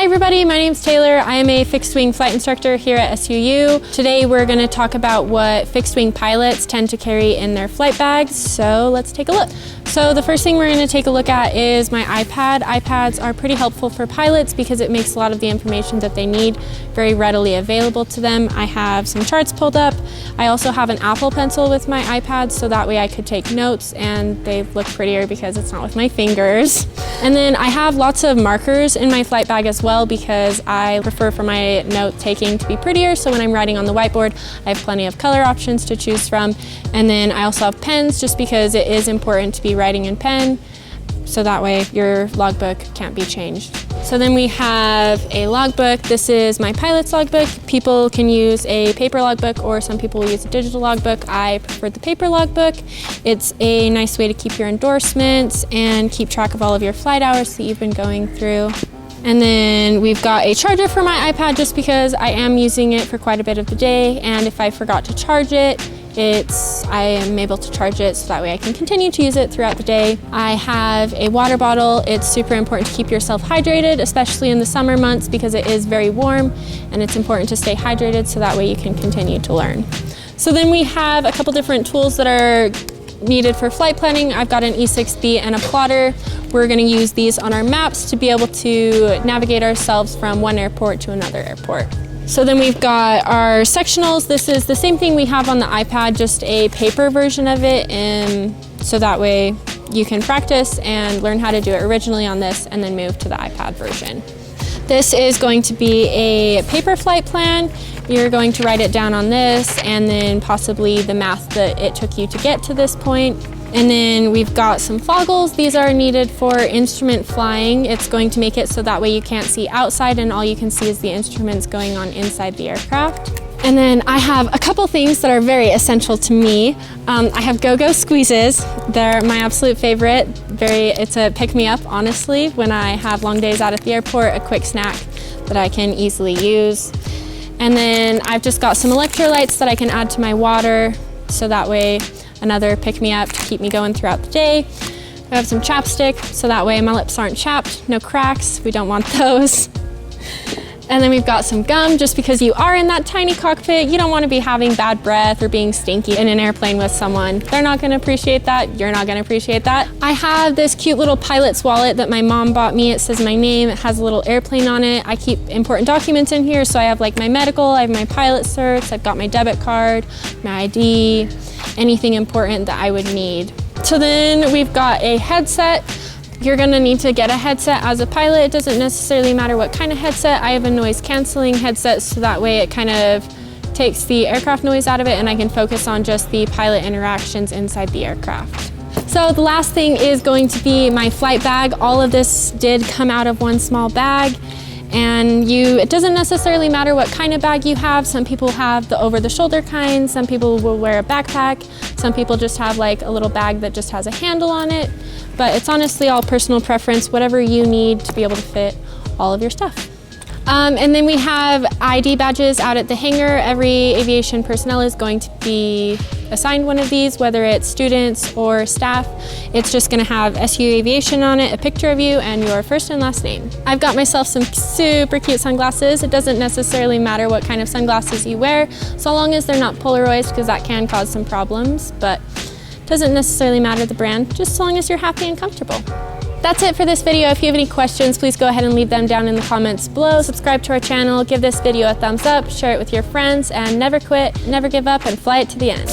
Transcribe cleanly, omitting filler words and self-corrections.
Hi everybody, my name's Taylor. I am a fixed wing flight instructor here at SUU. Today we're going to talk about what fixed wing pilots tend to carry in their flight bags, so let's take a look. So the first thing we're going to take a look at is my iPad. iPads are pretty helpful for pilots because it makes a lot of the information that they need very readily available to them. I have some charts pulled up. I also have an Apple Pencil with my iPad, so that way I could take notes and they look prettier because it's not with my fingers. And then I have lots of markers in my flight bag as well because I prefer for my note taking to be prettier, so when I'm writing on the whiteboard I have plenty of color options to choose from. And then I also have pens just because it is important to be writing in pen, so that way your logbook can't be changed. So then we have a logbook. This is my pilot's logbook. People can use a paper logbook or some people will use a digital logbook. I prefer the paper logbook. It's a nice way to keep your endorsements and keep track of all of your flight hours that you've been going through. And then we've got a charger for my iPad just because I am using it for quite a bit of the day, and if I forgot to charge it, I am able to charge it so that way I can continue to use it throughout the day. I have a water bottle. It's super important to keep yourself hydrated, especially in the summer months because it is very warm, and it's important to stay hydrated so that way you can continue to learn. So then we have a couple different tools that are needed for flight planning. I've got an E6B and a plotter. We're going to use these on our maps to be able to navigate ourselves from one airport to another airport. So then we've got our sectionals. This is the same thing we have on the iPad, just a paper version of it, and so that way you can practice and learn how to do it originally on this and then move to the iPad version. This is going to be a paper flight plan. You're going to write it down on this and then possibly the math that it took you to get to this point. And then we've got some Foggles. These are needed for instrument flying. It's going to make it so that way you can't see outside and all you can see is the instruments going on inside the aircraft. And then I have a couple things that are very essential to me. I have Go-Go squeezes. They're my absolute favorite. It's a pick-me-up, honestly, when I have long days out at the airport, a quick snack that I can easily use. And then I've just got some electrolytes that I can add to my water, so that way another pick-me-up to keep me going throughout the day. I have some Chapstick, so that way my lips aren't chapped, no cracks, we don't want those. And then we've got some gum, just because you are in that tiny cockpit, you don't want to be having bad breath or being stinky in an airplane with someone. They're not going to appreciate that, you're not going to appreciate that. I have this cute little pilot's wallet that my mom bought me. It says my name, it has a little airplane on it. I keep important documents in here, so I have like my medical, I have my pilot certs, I've got my debit card, my ID, anything important that I would need. So then we've got a headset. You're gonna need to get a headset as a pilot. It doesn't necessarily matter what kind of headset. I have a noise canceling headset, so that way it kind of takes the aircraft noise out of it and I can focus on just the pilot interactions inside the aircraft. So the last thing is going to be my flight bag. All of this did come out of one small bag. And it doesn't necessarily matter what kind of bag you have. Some people have the over-the-shoulder kind, some people will wear a backpack, some people just have like a little bag that just has a handle on it. But it's honestly all personal preference, whatever you need to be able to fit all of your stuff. And then we have ID badges out at the hangar. Every aviation personnel is going to be assigned one of these, whether it's students or staff. It's just going to have SU Aviation on it, a picture of you, and your first and last name. I've got myself some super cute sunglasses. It doesn't necessarily matter what kind of sunglasses you wear, so long as they're not polarized, because that can cause some problems, but it doesn't necessarily matter the brand, just so long as you're happy and comfortable. That's it for this video. If you have any questions, please go ahead and leave them down in the comments below. Subscribe to our channel, give this video a thumbs up, share it with your friends, and never quit, never give up, and fly it to the end.